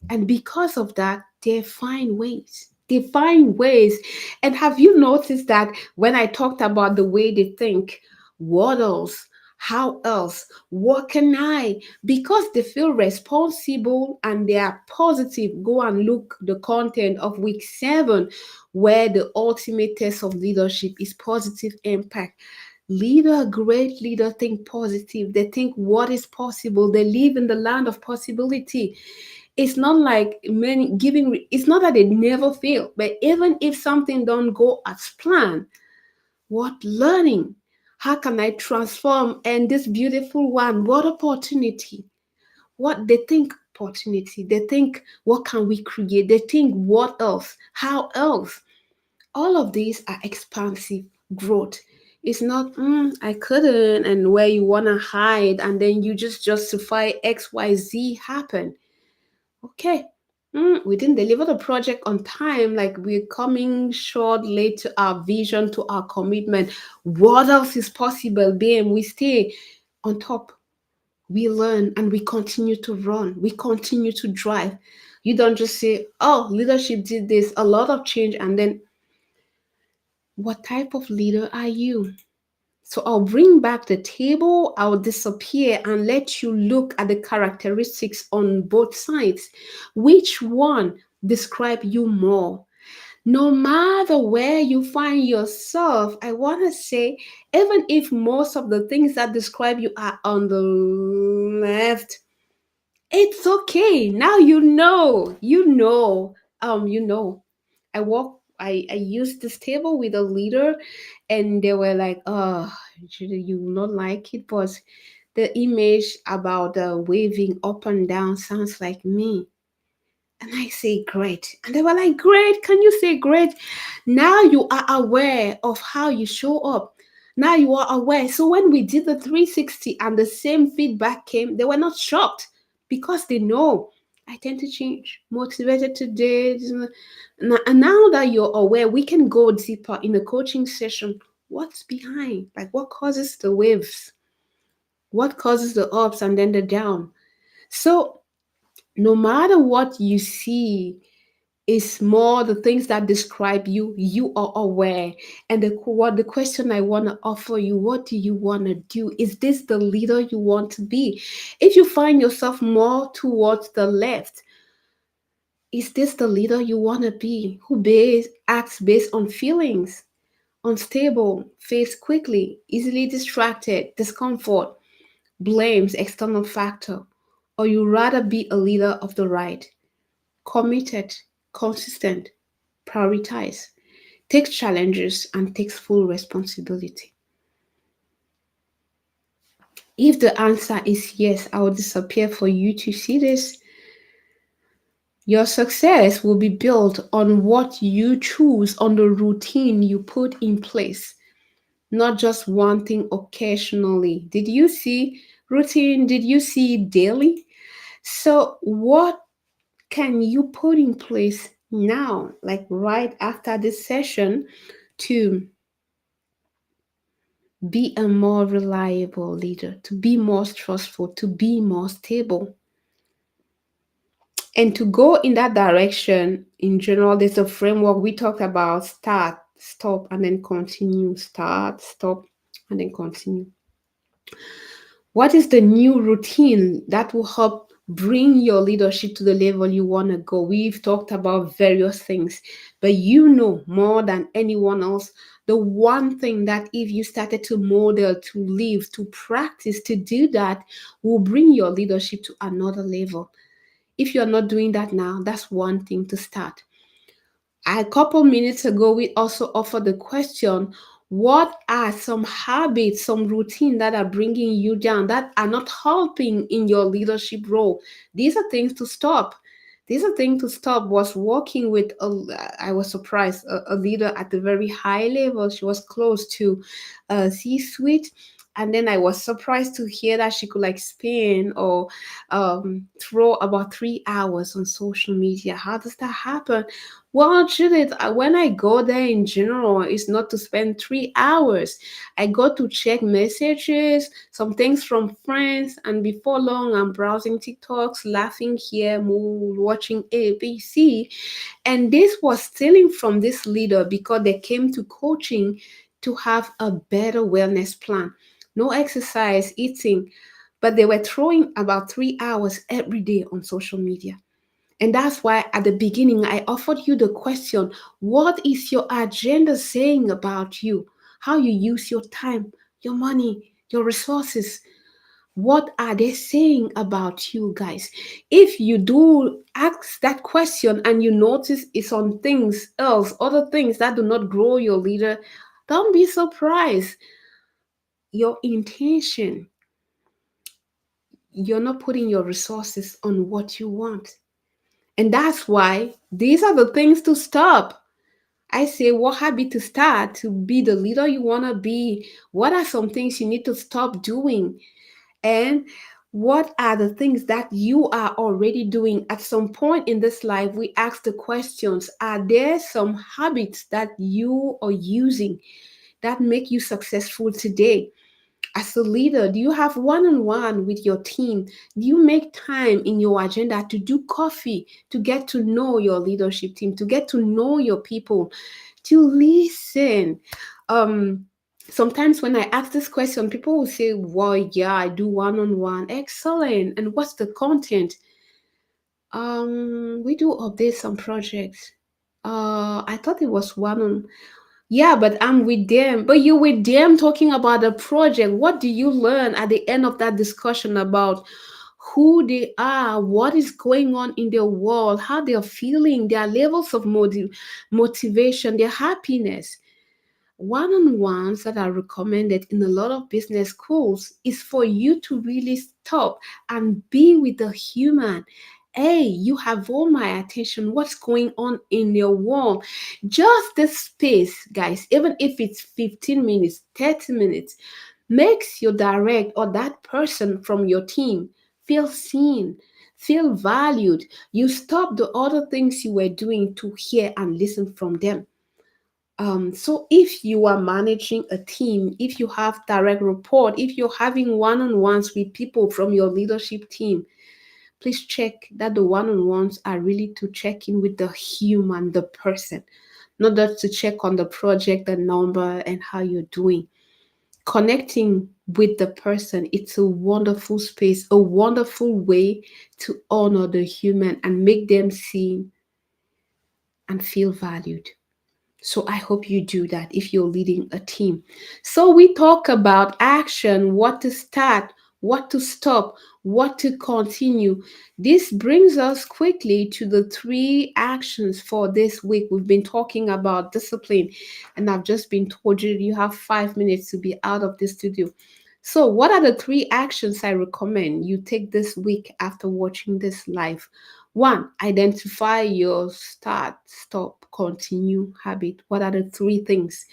And because of that, they find ways. They find ways. And have you noticed that when I talked about the way they think, what else? How else? What can I? Because they feel responsible and they are positive. Go and look the content of week 7, where the ultimate test of leadership is positive impact. Great leader think positive. They think what is possible. They live in the land of possibility. It's not like many giving, it's not that they never fail, but even if something don't go as planned, what learning? How can I transform? And this beautiful one, what opportunity? What they think opportunity. They think what can we create? They think what else? How else? All of these are expansive growth. It's not I couldn't, and where you wanna hide and then you just justify XYZ happen. Okay. We didn't deliver the project on time, like we're coming short late to our vision, to our commitment. What else is possible, BM? We stay on top. We learn and we continue to run. We continue to drive. You don't just say, oh, leadership did this, a lot of change, and then what type of leader are you? So I'll bring back the table, I'll disappear and let you look at the characteristics on both sides. Which one describe you more? No matter where you find yourself, I want to say, even if most of the things that describe you are on the left, it's okay. Now you know. I used this table with a leader and they were like, oh, you will not like it, but the image about the waving up and down sounds like me. And I say, great. And they were like, great. Can you say great? Now you are aware of how you show up. Now you are aware. So when we did the 360 and the same feedback came, they were not shocked because they know I tend to change. Motivated today. And now that you're aware, we can go deeper in a coaching session. What's behind? Like what causes the waves? What causes the ups and then the down? So no matter what you see, is more the things that describe you. You are aware. And the question I want to offer you, what do you want to do? Is this the leader you want to be? If you find yourself more towards the left, is this the leader you want to be, who acts based on feelings, unstable, fades quickly, easily distracted, discomfort, blames external factor? Or you rather be a leader of the right, committed, consistent, prioritize, takes challenges, and takes full responsibility? If the answer is yes, I will disappear for you to see this. Your success will be built on what you choose, on the routine you put in place, not just one thing occasionally. Did you see routine? Did you see daily? So, what can you put in place now, like right after this session, to be a more reliable leader, to be more trustful, to be more stable. And to go in that direction, in general, there's a framework we talked about: start, stop, and then continue. Start, stop, and then continue. What is the new routine that will help bring your leadership to the level you want to go? We've talked about various things, but you know more than anyone else the one thing that if you started to model, to live, to practice, to do that will bring your leadership to another level. If you're not doing that now, that's one thing to start. A couple minutes ago, we also offered the question: what are some habits, some routine that are bringing you down, that are not helping in your leadership role? These are things to stop. These are things to stop. Was working with I was surprised, a leader at a very high level. She was close to a C-suite. And then I was surprised to hear that she could like spend or throw about 3 hours on social media. How does that happen? Well, Judith, when I go there in general, it's not to spend 3 hours. I go to check messages, some things from friends, and before long, I'm browsing TikToks, laughing here, watching ABC. And this was stealing from this leader because they came to coaching to have a better wellness plan. No exercise, eating, but they were throwing about 3 hours every day on social media. And that's why at the beginning I offered you the question: what is your agenda saying about you? How you use your time, your money, your resources? What are they saying about you, guys? If you do ask that question and you notice it's on things else, other things that do not grow your leader, don't be surprised. Your intention, you're not putting your resources on what you want. And that's why these are the things to stop. I say, what habit to start to be the leader you want to be? What are some things you need to stop doing? And what are the things that you are already doing? At some point in this life, we ask the questions: are there some habits that you are using that make you successful today? As a leader, do you have one-on-one with your team? Do you make time in your agenda to do coffee, to get to know your leadership team, to get to know your people, to listen? um Sometimes when I ask this question, people will say, well, yeah, I do one-on-one. Excellent. And what's the content? We do update some projects. I thought it was one on. Yeah, but I'm with them. But you're with them talking about a project. What do you learn at the end of that discussion about who they are, what is going on in their world, how they're feeling, their levels of motivation, their happiness? One-on-ones that are recommended in a lot of business schools is for you to really stop and be with the human. Hey, you have all my attention. What's going on in your world? Just this space, guys, even if it's 15 minutes, 30 minutes, makes your direct or that person from your team feel seen, feel valued. You stop the other things you were doing to hear and listen from them. So if you are managing a team, if you have direct report, if you're having one-on-ones with people from your leadership team, please check that the one-on-ones are really to check in with the human, the person, not just to check on the project, the number, and how you're doing. Connecting with the person, it's a wonderful space, a wonderful way to honor the human and make them see and feel valued. So I hope you do that if you're leading a team. So we talk about action, what to start, what to stop, what to continue. This brings us quickly to the three actions for this week. We've been talking about discipline, and I've just been told you have 5 minutes to be out of the studio. So, what are the three actions I recommend you take this week after watching this live? One, identify your start, stop, continue habit. What are the three things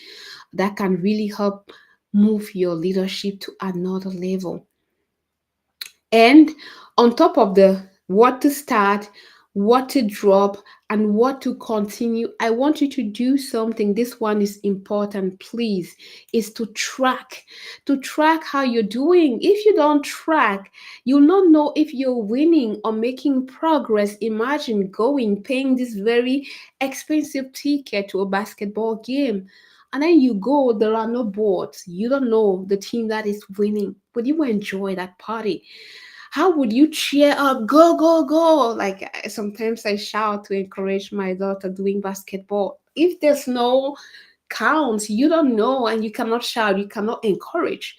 that can really help move your leadership to another level? And on top of the what to start, what to drop, and what to continue. I want you to do something. This one is important, please, is to track how you're doing. If you don't track, you'll not know if you're winning or making progress. Imagine going, paying this very expensive ticket to a basketball game. And then you go, there are no boards. You don't know the team that is winning, but you enjoy that party. How would you cheer up, go, go, go? Like sometimes I shout to encourage my daughter doing basketball. If there's no counts, you don't know, and you cannot shout, you cannot encourage.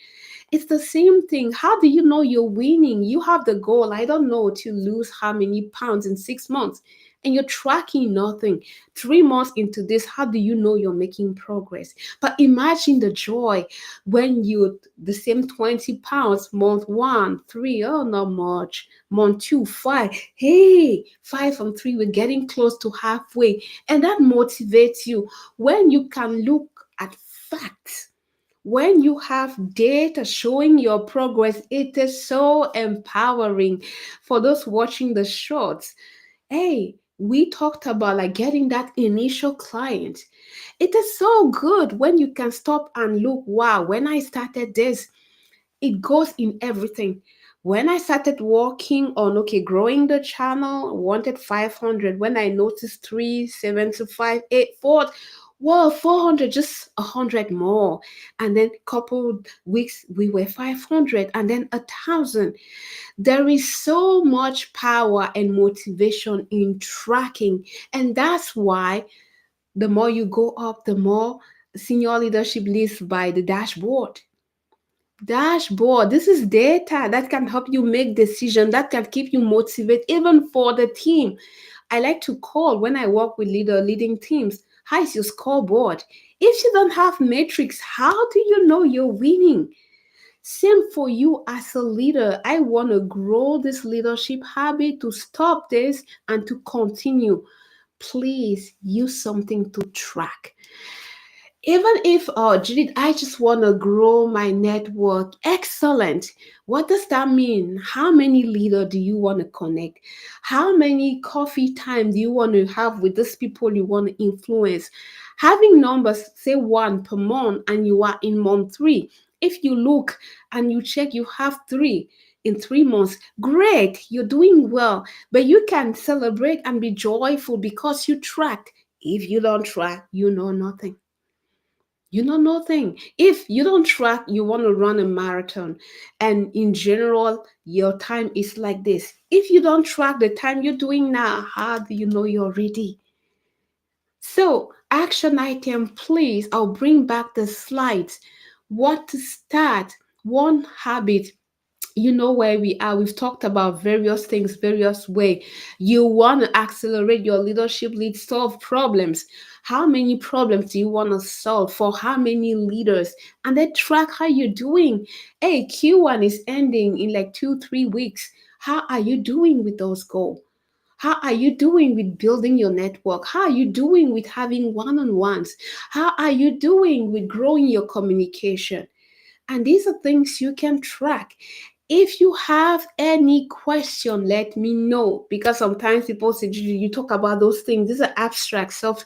It's the same thing. How do you know you're winning? You have the goal, I don't know, to lose how many pounds in 6 months, and you're tracking nothing. 3 months into this, how do you know you're making progress? But imagine the joy when you, the same 20 pounds, month one, three, oh, not much. Month two, five. Hey, five from three, we're getting close to halfway. And that motivates you when you can look at facts, when you have data showing your progress. It is so empowering for those watching the shorts. Hey, we talked about like getting that initial client. It is so good when you can stop and look, wow, when I started this, it goes in everything. When I started working on, okay, growing the channel, I wanted 500. When I noticed 375, 8, 4, well, 400, just 100 more. And then couple weeks, we were 500 and then 1,000. There is so much power and motivation in tracking. And that's why the more you go up, the more senior leadership lives by the dashboard. Dashboard, this is data that can help you make decisions, that can keep you motivated even for the team. I like to call when I work with leading teams, how is your scoreboard? If you don't have metrics, how do you know you're winning? Same for you as a leader. I want to grow this leadership habit, to stop this and to continue. Please use something to track. Even if, oh, Judith, I just want to grow my network. Excellent. What does that mean? How many leaders do you want to connect? How many coffee time do you want to have with these people you want to influence? Having numbers, say one per month, and you are in month three. If you look and you check, you have three in 3 months. Great, you're doing well. But you can celebrate and be joyful because you tracked. If you don't track, you know nothing. You know nothing. If you don't track, you want to run a marathon, and in general, your time is like this. If you don't track the time you're doing now, how do you know you're ready? So, action item, please. I'll bring back the slides. What to start? One habit. You know where we are. We've talked about various things, various way. You want to accelerate your leadership lead, solve problems. How many problems do you want to solve for how many leaders? And then track how you're doing. Hey, Q1 is ending in like 2 3 weeks. How are you doing with those goals? How are you doing with building your network? How are you doing with having one-on-ones? How are you doing with growing your communication? And these are things you can track. If you have any question, let me know, because sometimes people say, you talk about those things. These are abstract stuff,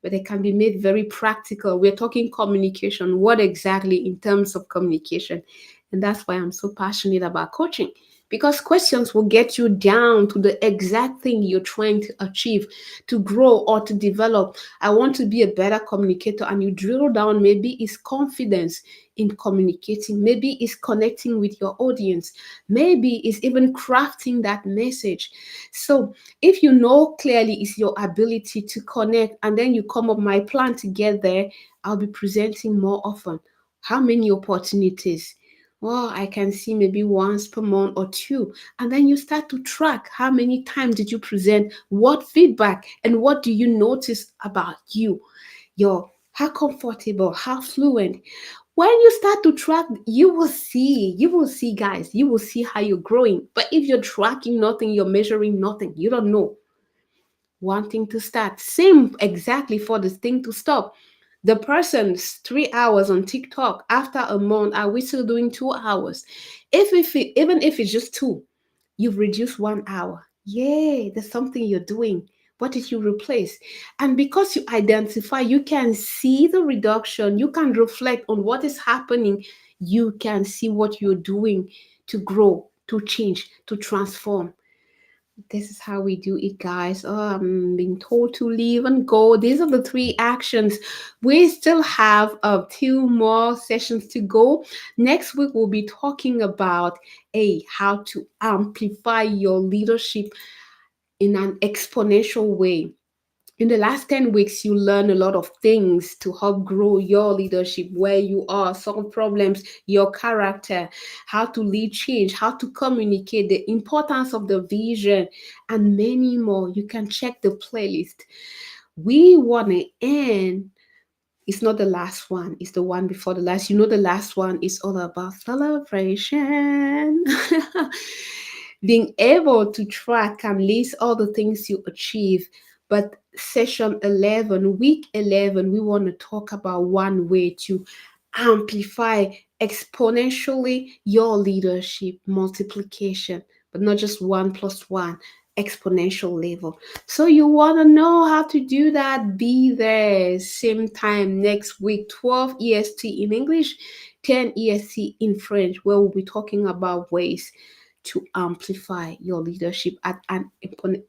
but they can be made very practical. We're talking communication. What exactly in terms of communication? And that's why I'm so passionate about coaching, because questions will get you down to the exact thing you're trying to achieve, to grow or to develop. I want to be a better communicator, and you drill down, maybe it's confidence in communicating, maybe it's connecting with your audience, maybe it's even crafting that message. So if you know clearly it's your ability to connect, and then you come up, my plan to get there, I'll be presenting more often. How many opportunities? Well, I can see maybe once per month or two. And then you start to track, how many times did you present, what feedback, and what do you notice about you? Your how comfortable, how fluent. When you start to track, you will see, guys, you will see how you're growing. But if you're tracking nothing, you're measuring nothing, you don't know. One thing to start, same exactly for this thing to stop. The person's 3 hours on TikTok, after a month, are we still doing 2 hours? Even if it's just two, you've reduced 1 hour. Yeah, there's something you're doing. What did you replace? And because you identify, you can see the reduction, you can reflect on what is happening, you can see what you're doing to grow, to change, to transform. This is how we do it, guys. Oh, I'm being told to leave and go. These are the three actions. We still have two more sessions to go. Next week, we'll be talking about how to amplify your leadership in an exponential way. In the last 10 weeks, you learn a lot of things to help grow your leadership, where you are, solve problems, your character, how to lead change, how to communicate, the importance of the vision, and many more. You can check the playlist. We want to end. It's not the last one, it's the one before the last. The last one is all about celebration. Being able to track and list all the things you achieve. But session 11, week 11, we want to talk about one way to amplify exponentially your leadership multiplication, but not just one plus one, exponential level. So you want to know how to do that? Be there same time next week, 12 EST in English, 10 EST in French, where we'll be talking about ways to amplify your leadership at an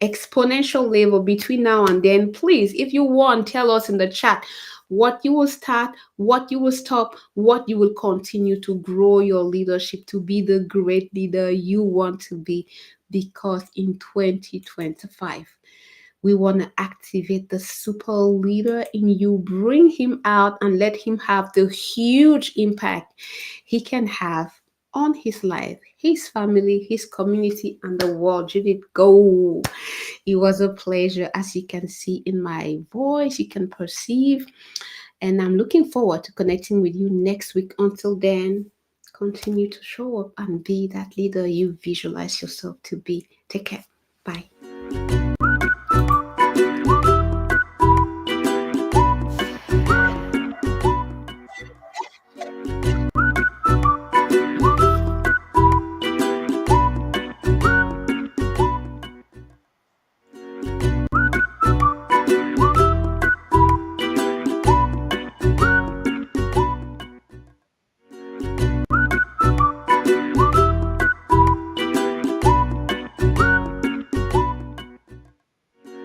exponential level. Between now and then, please, if you want, tell us in the chat what you will start, what you will stop, what you will continue to grow your leadership to be the great leader you want to be. Because in 2025, we want to activate the super leader in you, bring him out, and let him have the huge impact he can have on his life, his family, his community, and the world. Judith, go. It was a pleasure, as you can see in my voice, you can perceive. And I'm looking forward to connecting with you next week. Until then, continue to show up and be that leader you visualize yourself to be. Take care. Bye.